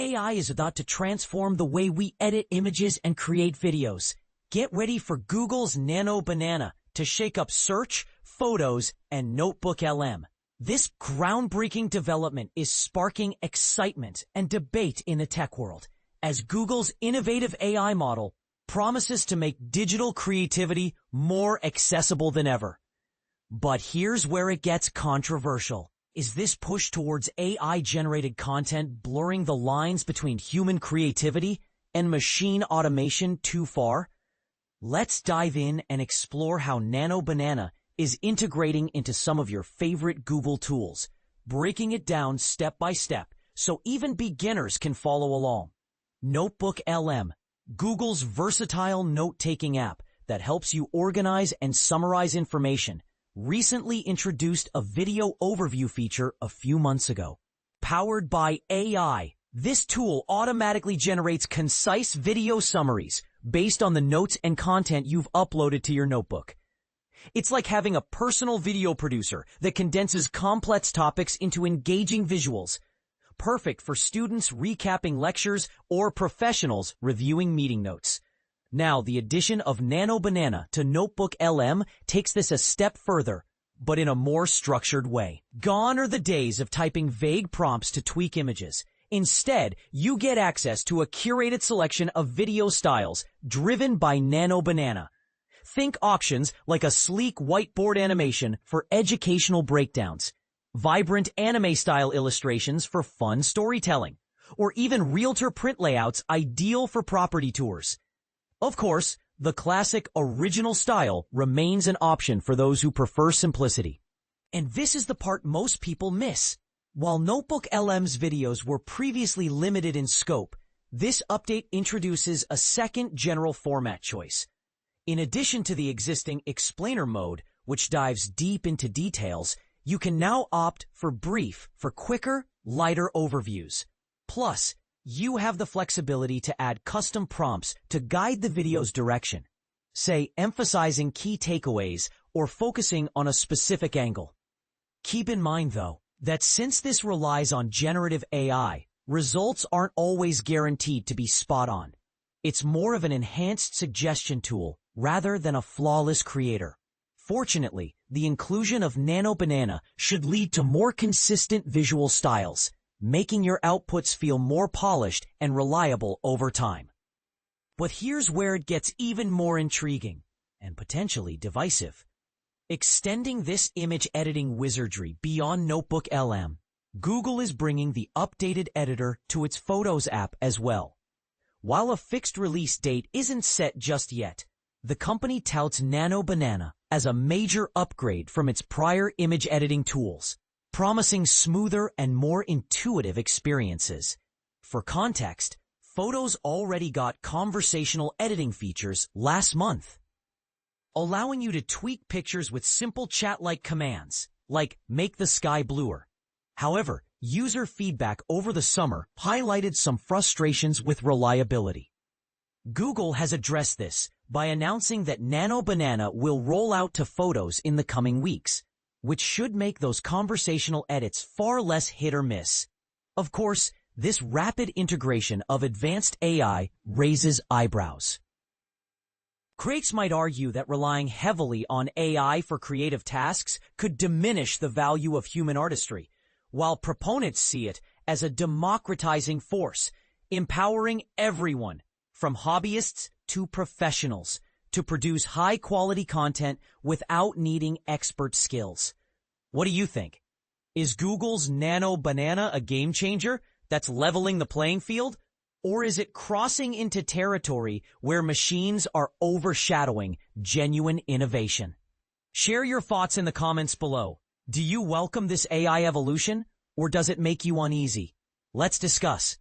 AI is about to transform the way we edit images and create videos. Get ready for Google's Nano Banana to shake up search, photos, and NotebookLM. This groundbreaking development is sparking excitement and debate in the tech world, as Google's innovative AI model promises to make digital creativity more accessible than ever. But here's where it gets controversial. Is this push towards AI-generated content blurring the lines between human creativity and machine automation too far? Let's dive in and explore how Nano Banana is integrating into some of your favorite Google tools, breaking it down step by step so even beginners can follow along. NotebookLM, Google's versatile note-taking app that helps you organize and summarize information, recently introduced a video overview feature a few months ago. Powered by AI, this tool automatically generates concise video summaries based on the notes and content you've uploaded to your notebook. It's like having a personal video producer that condenses complex topics into engaging visuals, perfect for students recapping lectures or professionals reviewing meeting notes. Now, the addition of Nano Banana to NotebookLM takes this a step further, but in a more structured way. Gone are the days of typing vague prompts to tweak images. Instead, you get access to a curated selection of video styles driven by Nano Banana. Think options like a sleek whiteboard animation for educational breakdowns, vibrant anime-style illustrations for fun storytelling, or even realtor print layouts ideal for property tours. Of course, the classic original style remains an option for those who prefer simplicity. And this is the part most people miss. While NotebookLM's videos were previously limited in scope, this update introduces a second general format choice. In addition to the existing explainer mode, which dives deep into details, you can now opt for brief for quicker, lighter overviews. Plus, you have the flexibility to add custom prompts to guide the video's direction, say emphasizing key takeaways or focusing on a specific angle. Keep in mind, though, that since this relies on generative AI, results aren't always guaranteed to be spot on. It's more of an enhanced suggestion tool rather than a flawless creator. Fortunately, the inclusion of Nano Banana should lead to more consistent visual styles, making your outputs feel more polished and reliable over time. But here's where it gets even more intriguing and potentially divisive. Extending this image editing wizardry beyond NotebookLM, Google is bringing the updated editor to its Photos app as well. While a fixed release date isn't set just yet, the company touts Nano Banana as a major upgrade from its prior image editing tools, promising smoother and more intuitive experiences. For context, Photos already got conversational editing features last month, allowing you to tweak pictures with simple chat-like commands, like make the sky bluer. However, user feedback over the summer highlighted some frustrations with reliability. Google has addressed this by announcing that Nano Banana will roll out to Photos in the coming weeks, which should make those conversational edits far less hit or miss. Of course, this rapid integration of advanced AI raises eyebrows. Critics might argue that relying heavily on AI for creative tasks could diminish the value of human artistry, while proponents see it as a democratizing force, empowering everyone, from hobbyists to professionals, to produce high-quality content without needing expert skills. What do you think? Is Google's Nano Banana a game changer that's leveling the playing field? Or is it crossing into territory where machines are overshadowing genuine innovation? Share your thoughts in the comments below. Do you welcome this AI evolution, or does it make you uneasy? Let's discuss.